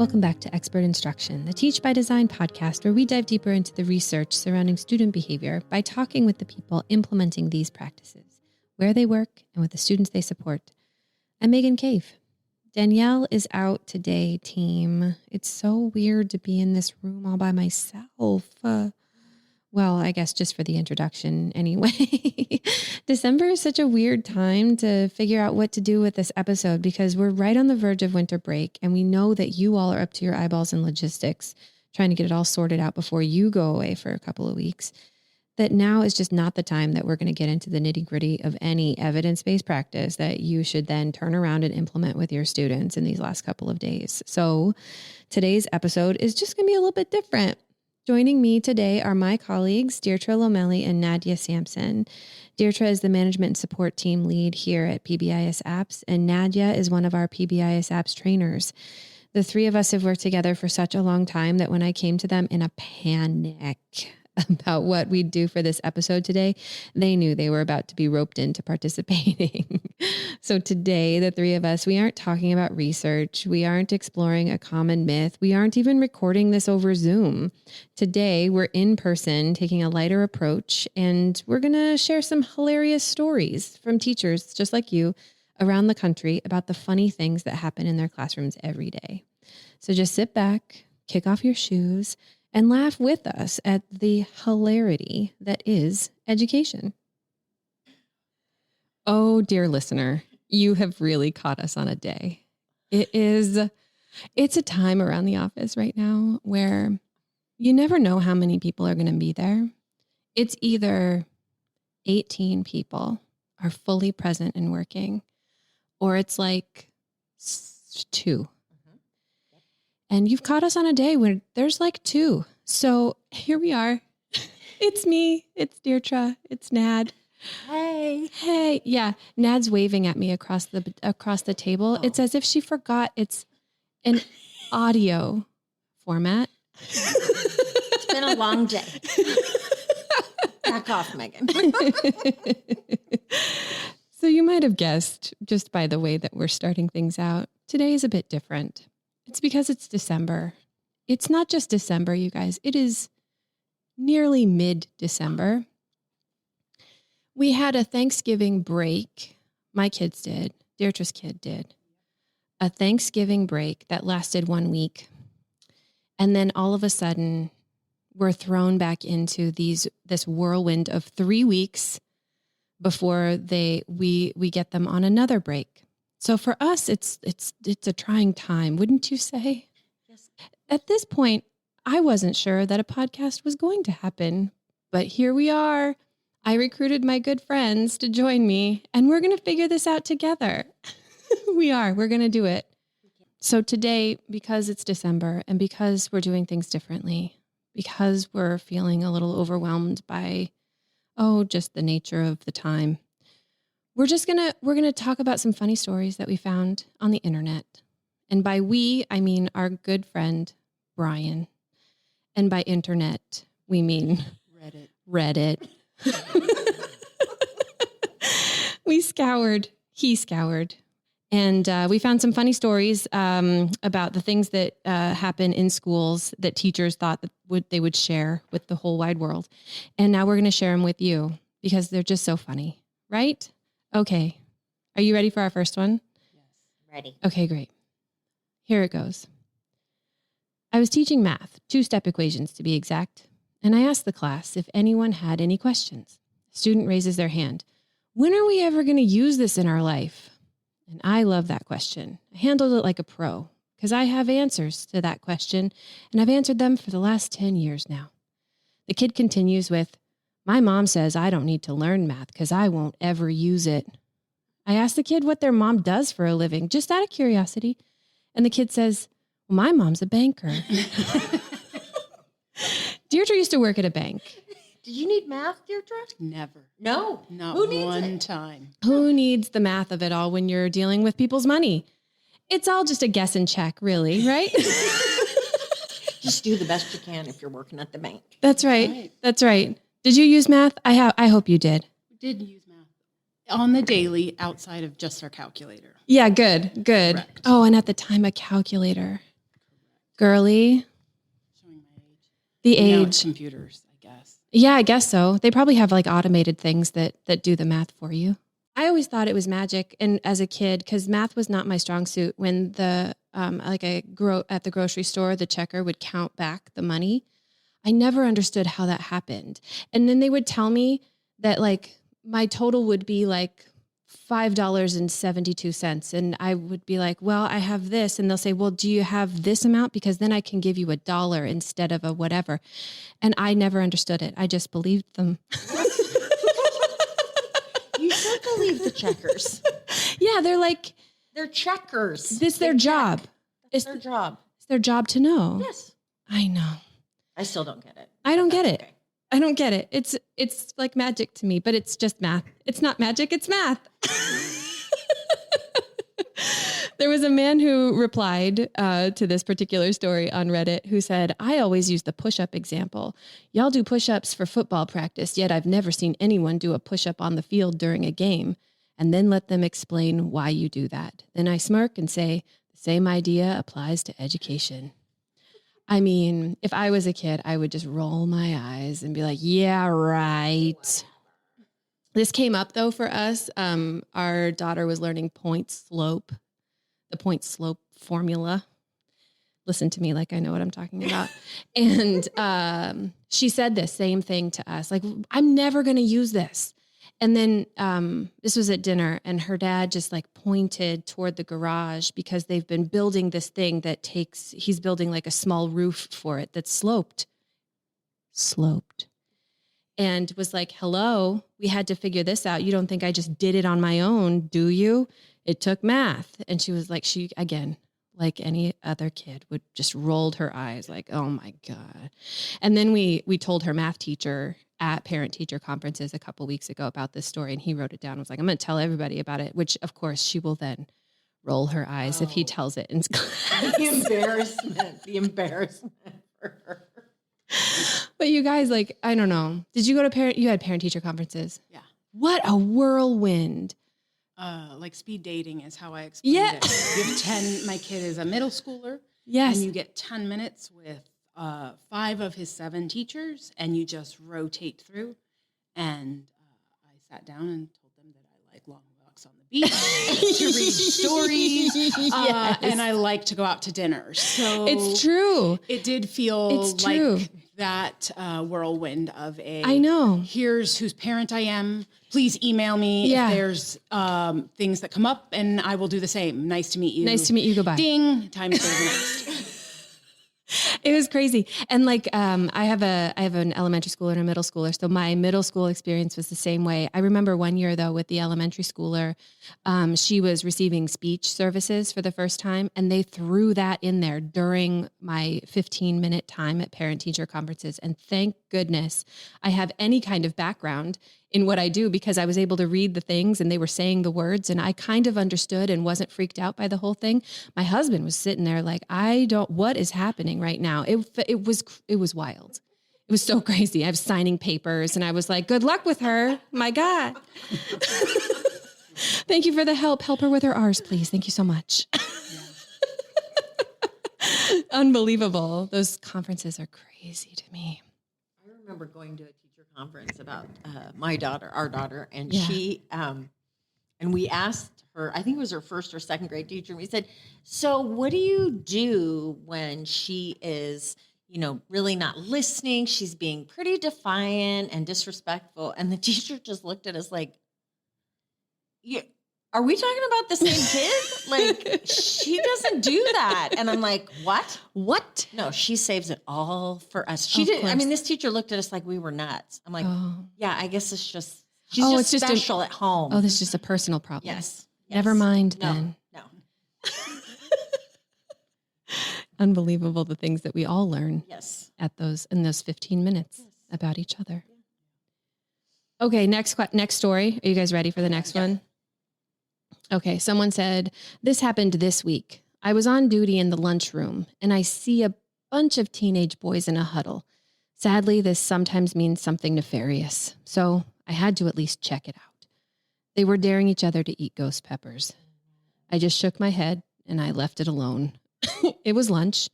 Welcome back to Expert Instruction, the Teach by Design podcast, where we dive deeper into the research surrounding student behavior by talking with the people implementing these practices, where they work, and with the students they support. I'm Megan Cave. Danielle is out today, team. It's so weird to be in this room all by myself. Well, I guess just for the introduction anyway. December is such a weird time to figure out what to do with this episode because we're right on the verge of winter break and we know that you all are up to your eyeballs in logistics, trying to get it all sorted out before you go away for a couple of weeks. That now is just not the time that we're going to get into the nitty-gritty of any evidence-based practice that you should then turn around and implement with your students in these last couple of days. So today's episode is just going to be a little bit different. Joining me today are my colleagues, Diertra Lomeli and Nadia Sampson. Diertra is the management and support team lead here at PBISApps, and Nadia is one of our PBISApps trainers. The three of us have worked together for such a long time that when I came to them in a panic about what we'd do for this episode today, they knew they were about to be roped into participating. So today, the three of us, we aren't talking about research. We aren't exploring a common myth. We aren't even recording this over Zoom. Today, we're in person, taking a lighter approach, and we're going to share some hilarious stories from teachers just like you around the country about the funny things that happen in their classrooms every day. So just sit back, kick off your shoes, and laugh with us at the hilarity that is education. Oh, dear listener, you have really caught us on a day. It's a time around the office right now where you never know how many people are going to be there. It's either 18 people are fully present and working, or it's like 2. And you've caught us on a day where there's like 2. So here we are. It's me. It's Diertra. It's Nad. Hey. Yeah. Nad's waving at me across the table. Oh. It's as if she forgot it's an audio format. It's been a long day. Back off, Megan. So you might have guessed just by the way that we're starting things out. Today is a bit different. It's because it's December. It's not just December, you guys. It is nearly mid-December. We had a Thanksgiving break. My kids did. Diertra's kid did. A Thanksgiving break that lasted 1 week. And then all of a sudden, we're thrown back into this whirlwind of 3 weeks before we get them on another break. So for us, it's a trying time, wouldn't you say? Yes. At this point, I wasn't sure that a podcast was going to happen, but here we are. I recruited my good friends to join me, and we're going to figure this out together. We're going to do it. So today, because it's December and because we're doing things differently, because we're feeling a little overwhelmed by, just the nature of the time, we're going to talk about some funny stories that we found on the internet. And by we, I mean our good friend, Brian. And by internet, we mean Reddit. He scoured. And we found some funny stories about the things that happen in schools that teachers thought that they would share with the whole wide world. And now we're going to share them with you because they're just so funny, right? Okay. Are you ready for our first one? Yes. Ready. Okay, great. Here it goes. I was teaching math, 2-step equations to be exact, and I asked the class if anyone had any questions. A student raises their hand. When are we ever going to use this in our life? And I love that question. I handled it like a pro because I have answers to that question, and I've answered them for the last 10 years now. The kid continues with, my mom says I don't need to learn math because I won't ever use it. I asked the kid what their mom does for a living, just out of curiosity. And the kid says, well, my mom's a banker. Diertra used to work at a bank. Did you need math, Diertra? Never. No. Not Who needs one it? time. Who needs the math of it all when you're dealing with people's money? It's all just a guess and check, really, right? Just do the best you can if you're working at the bank. That's right. That's right. Did you use math? I hope you did. We did use math on the daily outside of just our calculator. Yeah, good. Correct. Oh, and at the time, a calculator. Girly. Showing my age. The Now it's age. computers, I guess. Yeah, I guess so. They probably have like automated things that do the math for you. I always thought it was magic, and as a kid, because math was not my strong suit. When the at the grocery store, the checker would count back the money. I never understood how that happened, and then they would tell me that like my total would be like $5.72, and I would be like, "Well, I have this," and they'll say, "Well, do you have this amount? Because then I can give you $1 instead of a whatever." And I never understood it. I just believed them. You should believe the checkers. Yeah, They're checkers. It's their job. It's their job. It's their job to know. Yes. I know. I still don't get it. I don't get it. Okay. I don't get it. It's like magic to me, but it's just math. It's not magic, it's math. There was a man who replied to this particular story on Reddit who said, "I always use the push-up example. Y'all do push-ups for football practice, yet I've never seen anyone do a push-up on the field during a game, and then let them explain why you do that. Then I smirk and say, the same idea applies to education." I mean, if I was a kid, I would just roll my eyes and be like, yeah, right. This came up though for us. Our daughter was learning the point slope formula. Listen to me like I know what I'm talking about. And she said this same thing to us, like, I'm never going to use this. And then this was at dinner, and her dad just like pointed toward the garage because they've been building this thing he's building like a small roof for it that's sloped, and was like, hello, we had to figure this out. You don't think I just did it on my own, do you? It took math. And she was like, again, like any other kid, would just rolled her eyes like, oh my God. And then we told her math teacher at parent-teacher conferences a couple weeks ago about this story, and he wrote it down. I was like, I'm going to tell everybody about it, which of course she will then roll her eyes if he tells it in class. The embarrassment for her. But you guys, like, I don't know. Did you go to you had parent-teacher conferences? Yeah. What a whirlwind. Like speed dating is how I explained it. You have 10, my kid is a middle schooler. Yes. And you get 10 minutes with 5 of his 7 teachers, and you just rotate through. And I sat down and told them that I like long walks on the beach, to read stories, Yes. and I like to go out to dinner. So It's true. it did feel It's true. like that whirlwind of I know. here's whose parent I am. Please email me Yeah. if there's things that come up, and I will do the same. Nice to meet you. Nice to meet you. Goodbye. Ding. Time to go to the next. It was crazy. And like, I have an elementary schooler and a middle schooler. So my middle school experience was the same way. I remember one year though, with the elementary schooler, she was receiving speech services for the first time, and they threw that in there during my 15-minute time at parent-teacher conferences. And thank goodness I have any kind of background in what I do, because I was able to read the things and they were saying the words, and I kind of understood and wasn't freaked out by the whole thing. My husband was sitting there like, what is happening right now? It was wild. It was so crazy. I was signing papers and I was like, good luck with her. My God. Thank you for the help. Help her with her R's, please. Thank you so much. Unbelievable. Those conferences are crazy to me. I remember going to a teacher conference about our daughter, and Yeah. she, and we asked her, I think it was her first or second grade teacher, and we said, so what do you do when she is, really not listening? She's being pretty defiant and disrespectful. And the teacher just looked at us like, yeah, are we talking about the same kid? Like, she doesn't do that. And I'm like, what? What? No, she saves it all for us. Of She did. I course. mean, this teacher looked at us like we were nuts. I'm like, Oh, yeah, I guess it's just, it's just special at home. this is just a personal problem. Yes. Never mind No, then. no. Unbelievable, the things that we all learn Yes. in those 15 minutes Yes. about each other. Okay, next story. Are you guys ready for the next Yeah. one? Okay, someone said, this happened this week. I was on duty in the lunchroom, and I see a bunch of teenage boys in a huddle. Sadly, this sometimes means something nefarious, so I had to at least check it out. They were daring each other to eat ghost peppers. I just shook my head, and I left it alone. It was lunch,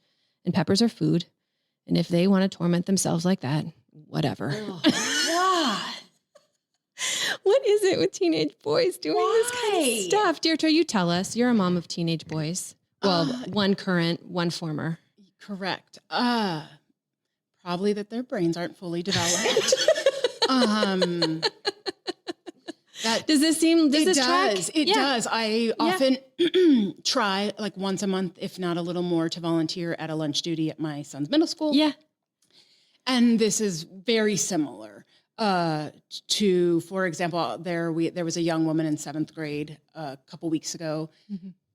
and peppers are food. And if they want to torment themselves like that, whatever. Oh, God. What is it with teenage boys doing this kind Why? of stuff? Diertra, you tell us. You're a mom of teenage boys. Well, one current, one former. Correct. Probably that their brains aren't fully developed. Does this track? It does. I often try like once a month, if not a little more, to volunteer at a lunch duty at my son's middle school. Yeah. And this is very similar to, for example, there was a young woman in 7th grade a couple weeks ago,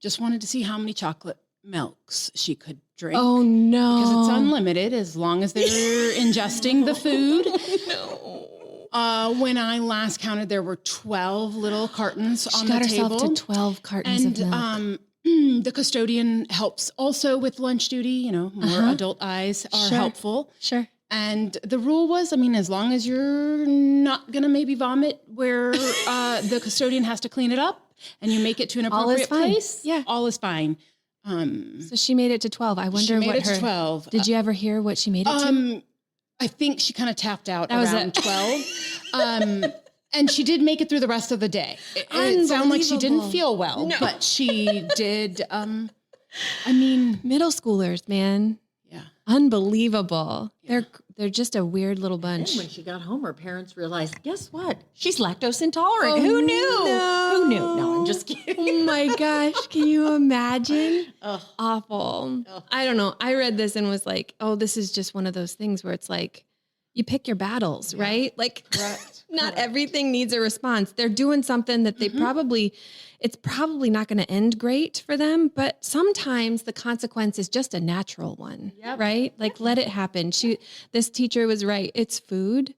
just wanted to see how many chocolate milks she could drink. Oh, no. Because it's unlimited as long as they're ingesting the food. No. When I last counted, there were 12 little cartons on the table. She got herself to 12 cartons of milk. The custodian helps also with lunch duty. More adult eyes are helpful. Sure. And the rule was, as long as you're not going to maybe vomit where the custodian has to clean it up and you make it to an appropriate place, all is fine. So she made it to 12. I wonder what her... 12. Did you ever hear what she made it to? I think she kind of tapped out around 12. And she did make it through the rest of the day. It sounded like she didn't feel well, but she did. Middle schoolers, man. Yeah. Unbelievable. Yeah. They're just a weird little bunch. And when she got home, her parents realized, guess what? She's lactose intolerant. Oh, Who knew? No. Who knew? No, I'm just kidding. Oh my gosh. Can you imagine? Awful. I don't know. I read this and was like, oh, this is just one of those things where it's like, you pick your battles, right? Like not everything needs a response. They're doing something that they it's probably not going to end great for them, but sometimes the consequence is just a natural one, right? Like let it happen. This teacher was right. It's food.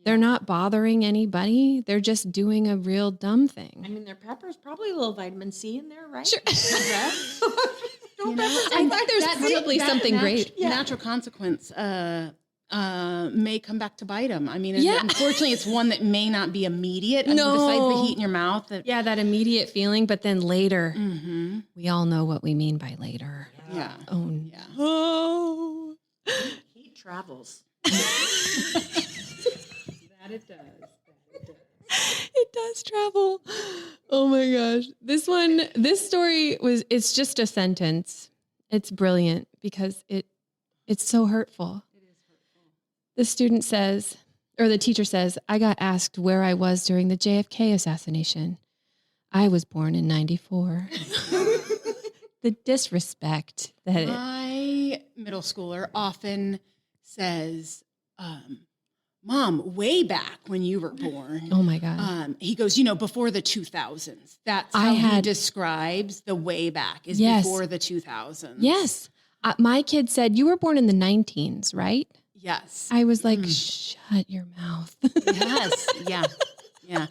They're not bothering anybody. They're just doing a real dumb thing. Their peppers, probably a little vitamin C in there, right? Sure. I think there's probably something great. Natural consequence may come back to bite them. Unfortunately, it's one that may not be immediate. Besides the heat in your mouth. That immediate feeling, but then later, we all know what we mean by later. Yeah. Oh, yeah. Oh. Heat travels. That it does. It does travel. Oh my gosh. This story it's just a sentence. It's brilliant because it's so hurtful. The student says, or the teacher says, I got asked where I was during the JFK assassination. I was born in 94. The disrespect that my middle schooler often says, Mom, way back when you were born. Oh my God. He goes, before the 2000s. That's how he describes the way back is before the 2000s. Yes. My kid said, you were born in the 19s, right? Yes. I was like, shut your mouth. Yes. Yeah.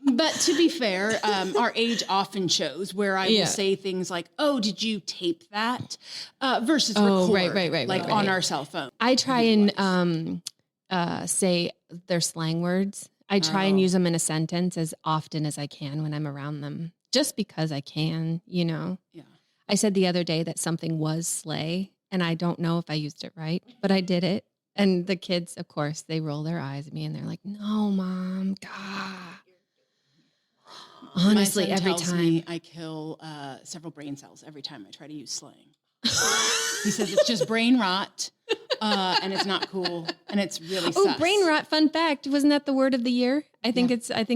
But to be fair, our age often shows where I will say things like, oh, did you tape that? Versus record. Right. On our cell phone. I try and say their slang words. I try and use them in a sentence as often as I can when I'm around them, just because I can, Yeah. I said the other day that something was slay, and I don't know if I used it right, but I did it. And the kids, of course, they roll their eyes at me and they're like, no, Mom, God. Honestly, my son every tells time. Me I kill several brain cells every time I try to use slang. He says it's just brain rot and it's not cool and it's really sus. Brain rot, fun fact. Wasn't that the word of the year? I think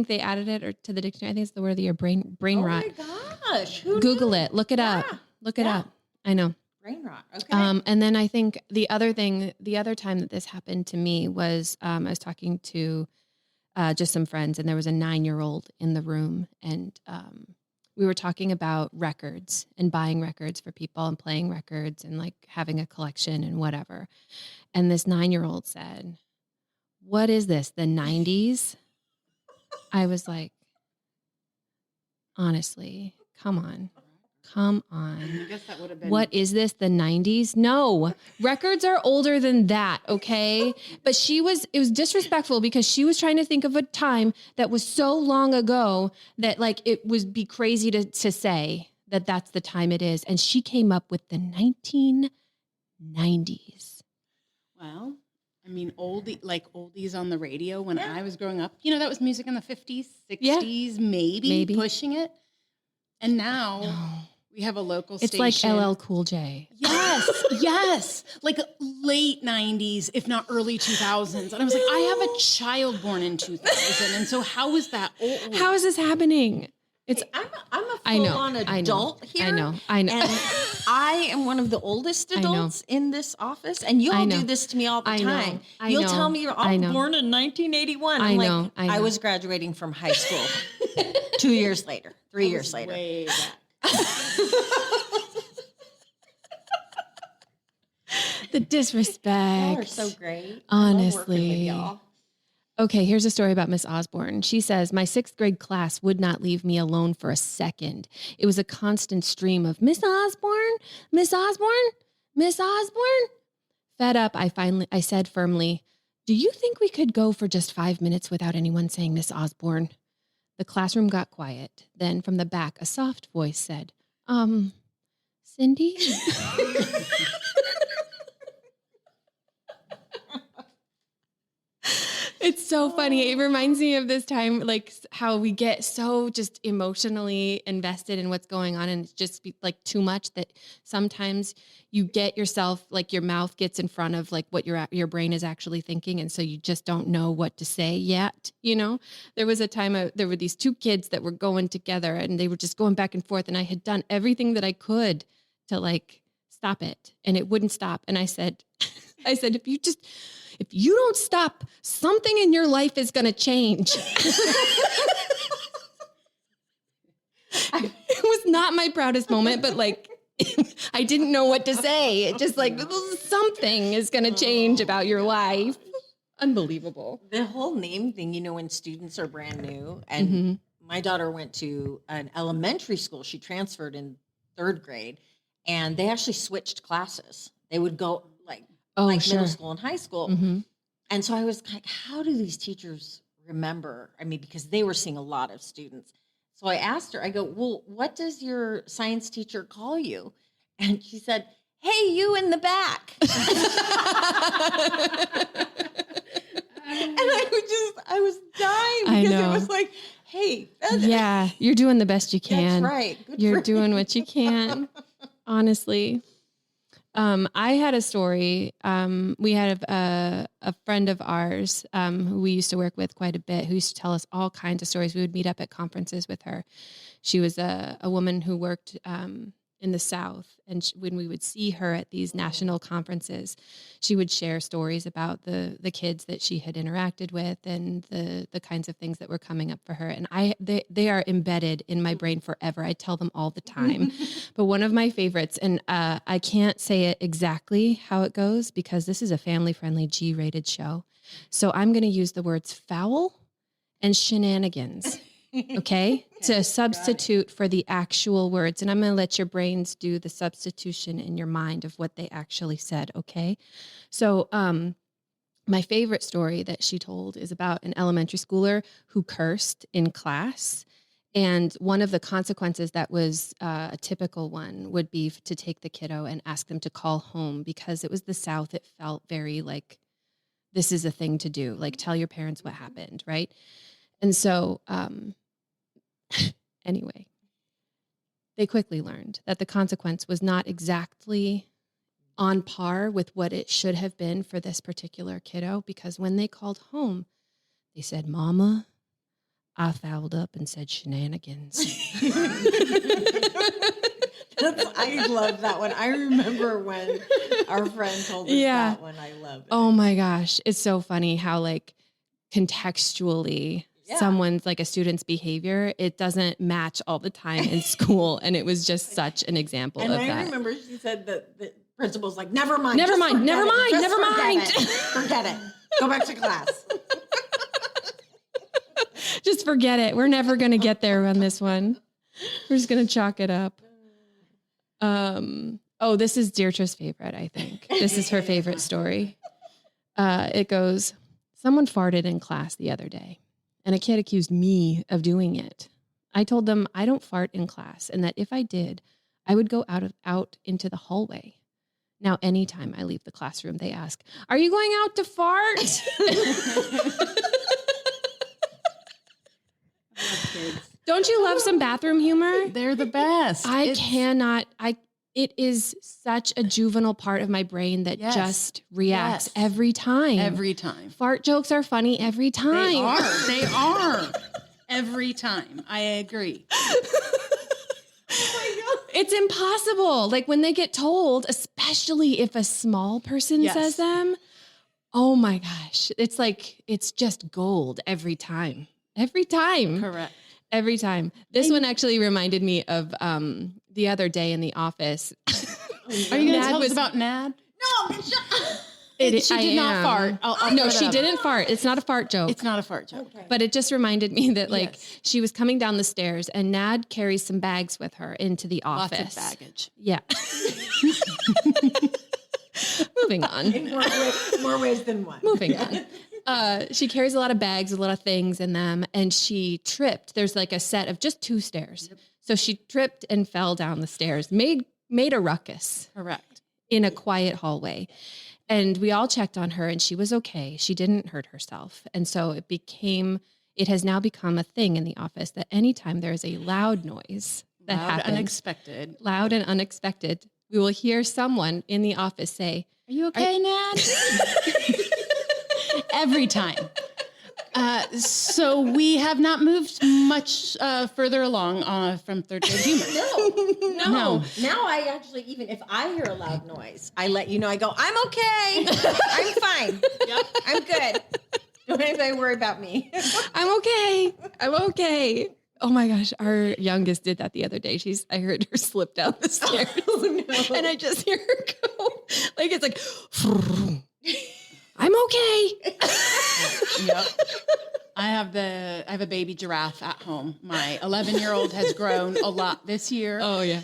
they added it to the dictionary. I think it's the word of the year, brain rot. Oh my gosh. Google it. Look it up. Look it up. I know. Brain rot. Okay. And then I think the other time that this happened to me was I was talking to just some friends, and there was a 9-year-old in the room, and we were talking about records and buying records for people and playing records and like having a collection and whatever. And this 9-year-old said, "What is this? The 90s?" I was like, honestly, come on. I guess that would have been. What is this? The 90s? No, records are older than that. Okay. But it was disrespectful because she was trying to think of a time that was so long ago that like, it would be crazy to say that that's the time it is. And she came up with the 90s. Well, I mean, oldies on the radio when I was growing up, you know, that was music in the 50s, 60s, maybe pushing it. And now we have a local It's station. like LL Cool J. Yes. Like late 90s, if not early 2000s. And I was like, I have a child born in 2000. And so how is that old? How is this happening? It's I'm a full-on adult here. I know. And I am one of the oldest adults in this office. And you all do this to me all the time. You'll tell me you're all born in 1981. I was graduating from high school 2 years later, 3 years later. Way back. The disrespect. Y'all are so great. Honestly. I love working with y'all. Okay, here's a story about Miss Osborne. She says, my 6th grade class would not leave me alone for a second. It was a constant stream of, Miss Osborne, Miss Osborne, Miss Osborne. Fed up, I said firmly, do you think we could go for just 5 minutes without anyone saying Miss Osborne? The classroom got quiet. Then from the back, a soft voice said, Cindy? It's so funny. It reminds me of this time, like how we get so just emotionally invested in what's going on, and it's just like too much that sometimes you get yourself, like your mouth gets in front of like what your brain is actually thinking, and so you just don't know what to say yet. You know, there was a time there were these 2 kids that were going together, and they were just going back and forth, and I had done everything that I could to like stop it, and it wouldn't stop. And I said, if you don't stop, something in your life is going to change. It was not my proudest moment, but like, I didn't know what to say. It just like, something is going to change about your life. Unbelievable. The whole name thing, you know, when students are brand new, and my daughter went to an elementary school. She transferred in 3rd grade, and they actually switched classes. They would go middle school and high school. Mm-hmm. And so I was like, how do these teachers remember? I mean, because they were seeing a lot of students. So I asked her, I go, well, what does your science teacher call you? And she said, hey, you in the back. And I was dying because it was like, hey. Yeah, you're doing the best you can. That's right. You're doing what you can, honestly. I had a story. We had a friend of ours who we used to work with quite a bit, who used to tell us all kinds of stories. We would meet up at conferences with her. She was a woman who worked in the South. And when we would see her at these national conferences, she would share stories about the kids that she had interacted with and the kinds of things that were coming up for her. And they are embedded in my brain forever. I tell them all the time. But one of my favorites, and I can't say it exactly how it goes because this is a family-friendly G-rated show. So I'm going to use the words foul and shenanigans. Okay, to substitute for the actual words. And I'm going to let your brains do the substitution in your mind of what they actually said. Okay. So, my favorite story that she told is about an elementary schooler who cursed in class. And one of the consequences that was a typical one would be to take the kiddo and ask them to call home because it was the South. It felt very like, this is a thing to do. Like, tell your parents what happened. Right. And so, anyway, they quickly learned that the consequence was not exactly on par with what it should have been for this particular kiddo, because when they called home, they said, Mama, I fouled up and said shenanigans. I love that one. I remember when our friend told us that one. I love it. Oh my gosh. It's so funny how like contextually someone's like a student's behavior, it doesn't match all the time in school. And it was just such an example of that. And I remember she said that the principal's like, never mind. Forget it. Go back to class. Just forget it. We're never going to get there on this one. We're just going to chalk it up. This is Diertra's favorite, I think. This is her favorite story. It goes, someone farted in class the other day. And a kid accused me of doing it. I told them I don't fart in class and that if I did, I would go out into the hallway. Now, anytime I leave the classroom, they ask, "Are you going out to fart?" Don't you love some bathroom humor? They're the best. It is such a juvenile part of my brain that just reacts every time. Every time. Fart jokes are funny every time. They are. Every time. I agree. It's impossible. Like when they get told, especially if a small person says them, oh my gosh. It's like, it's just gold every time. Every time. Correct. Every time. This one actually reminded me of the other day in the office. Are you going to tell us about Nad? No, She did not fart. No, she didn't fart. It's not a fart joke. It's not a fart joke. Okay. But it just reminded me that she was coming down the stairs and Nad carries some bags with her into the office. Lots of baggage. Yeah. Moving on. In more ways than one. Moving on. She carries a lot of bags, a lot of things in them, and she tripped. There's like a set of just 2 stairs. Yep. So she tripped and fell down the stairs, made a ruckus. Correct. In a quiet hallway. And we all checked on her and she was okay. She didn't hurt herself. And so it has now become a thing in the office that anytime there is a loud noise that happens, loud and unexpected, we will hear someone in the office say, "Are you okay, Nad?" Every time. So we have not moved much further along from third grade humor. No. Now I actually, even if I hear a loud noise, I let you know. I go, "I'm okay. I'm fine. Yep. I'm good. Don't anybody worry about me. I'm okay. Oh my gosh, our youngest did that the other day. I heard her slip down the stairs. Oh, no. And I just hear her go. Like it's like, "I'm okay." Yep. I have a baby giraffe at home. My 11-year-old has grown a lot this year. Oh yeah.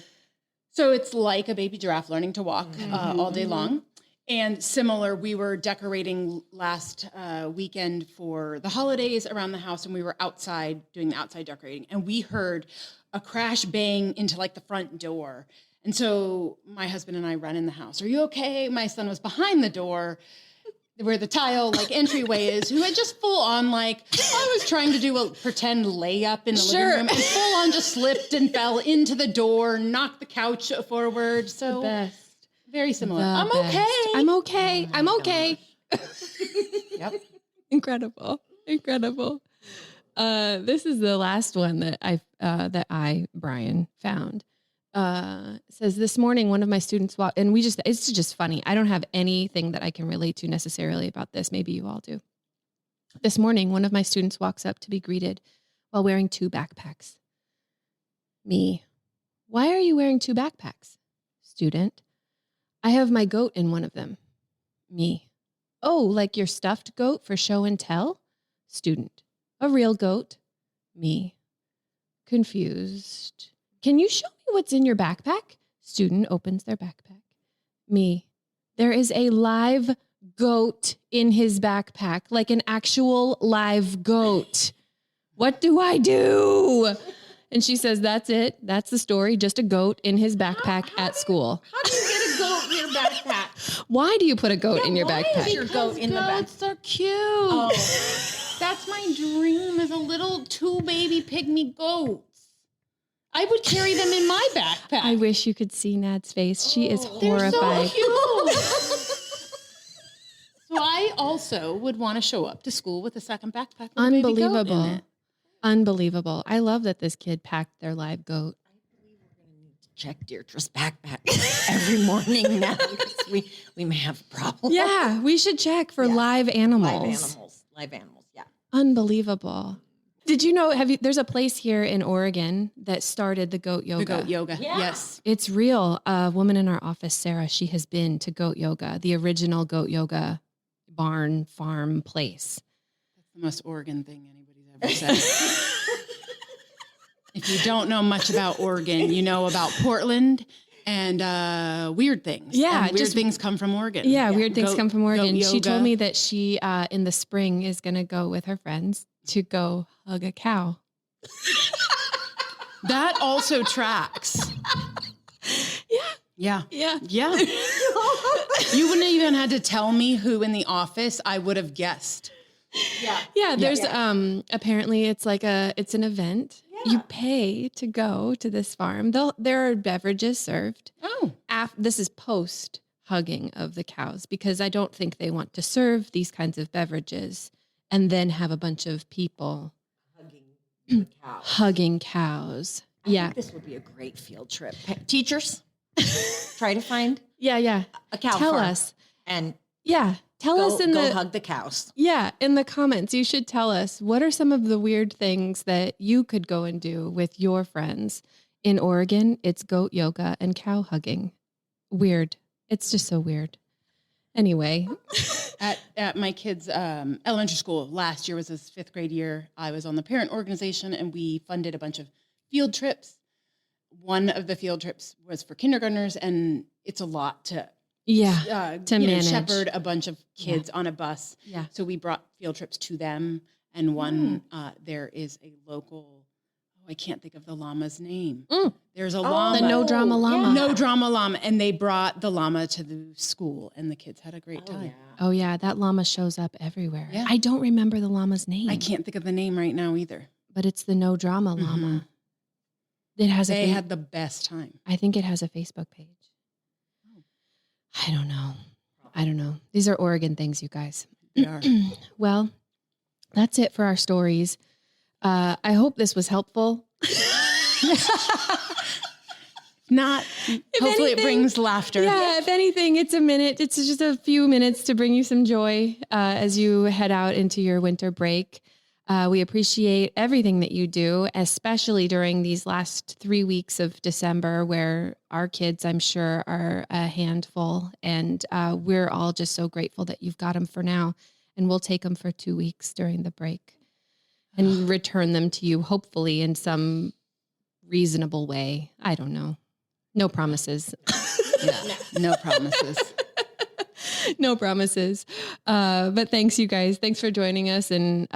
So it's like a baby giraffe learning to walk all day long. And similar, we were decorating last weekend for the holidays around the house, and we were outside doing the outside decorating, and we heard a crash bang into like the front door. And so my husband and I run in the house. "Are you okay?" My son was behind the door where the tile entryway is, who had just full on I was trying to do a pretend layup in the living room, and full on just slipped and fell into the door, knocked the couch forward. So the best. Very similar. I'm okay. Oh I'm okay. Yep. Incredible. This is the last one that Brian, found. Says this morning, one of my students walked, and it's just funny. I don't have anything that I can relate to necessarily about this. Maybe you all do. This morning, one of my students walks up to be greeted while wearing 2 backpacks. Me. "Why are you wearing 2 backpacks?" Student. "I have my goat in one of them." Me. "Oh, like your stuffed goat for show and tell?" Student. "A real goat." Me. Confused. "Can you show me what's in your backpack?" Student opens their backpack. Me. "There is a live goat in his backpack, like an actual live goat. What do I do?" And she says, "That's it. That's the story. Just a goat in his backpack at school." How do you get a goat in your backpack? Why do you put a goat in your backpack? Is your goat in the back? Goats are cute. Oh. That's my dream, is a little 2 baby pygmy goats. I would carry them in my backpack. I wish you could see Nad's face. She is horrified. They're so cute. So I also would want to show up to school with a second backpack. With a baby goat in Unbelievable. it. Unbelievable. I love that this kid packed their live goat. I believe we're going to need to check Diertra's backpack every morning now, because we may have a problem. Yeah, we should check for live animals. Live animals, yeah. Unbelievable. Did you know, there's a place here in Oregon that started the goat yoga. The goat yoga, Yeah. yes. It's real. A woman in our office, Sarah, she has been to goat yoga, the original goat yoga barn farm place. That's the most Oregon thing anybody's ever said. If you don't know much about Oregon, you know about Portland and weird things. Yeah, and weird things come from Oregon. Yeah, weird things come from Oregon. goat She yoga. told me that she, in the spring, is going to go with her friends to go hug a cow. That also tracks. Yeah. Yeah. Yeah. Yeah. You wouldn't even had to tell me who in the office. I would have guessed. Yeah, there's apparently it's it's an event. Yeah. You pay to go to this farm. There are beverages served. Oh. This is post hugging of the cows, because I don't think they want to serve these kinds of beverages and then have a bunch of people Hugging the cows. hugging cows. I think this would be a great field trip. Teachers, try to find Yeah. a cow Tell farm us. and Tell us in go the hug the cows. in the comments. You should tell us, what are some of the weird things that you could go and do with your friends. In Oregon, it's goat yoga and cow hugging. Weird. It's just so weird. Anyway. At my kids' elementary school, last year was his 5th grade year. I was on the parent organization, and we funded a bunch of field trips. One of the field trips was for kindergartners, and it's a lot to manage. shepherd a bunch of kids on a bus. Yeah. So we brought field trips to them, and one there is a local. I can't think of the llama's name. There's a llama. The no drama llama. Yeah. No drama llama. And they brought the llama to the school, and the kids had a great time. Oh yeah, that llama shows up everywhere. Yeah. I don't remember the llama's name. I can't think of the name right now either. But it's the no drama llama. It has They had the best time. I think it has a Facebook page. I don't know. These are Oregon things, you guys. They are. Well, that's it for our stories. I hope this was helpful. Not. Hopefully, it brings laughter. Yeah, if anything, it's a minute. It's just a few minutes to bring you some joy as you head out into your winter break. We appreciate everything that you do, especially during these last 3 weeks of December, where our kids, I'm sure, are a handful. And we're all just so grateful that you've got them for now. And we'll take them for 2 weeks during the break and return them to you, hopefully in some reasonable way. I don't know. No promises. No promises. No promises. But thanks, you guys. Thanks for joining us and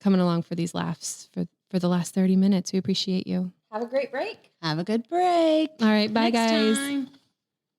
coming along for these laughs for the last 30 minutes. We appreciate you. Have a great break. Have a good break. All right. Bye, Next guys. time.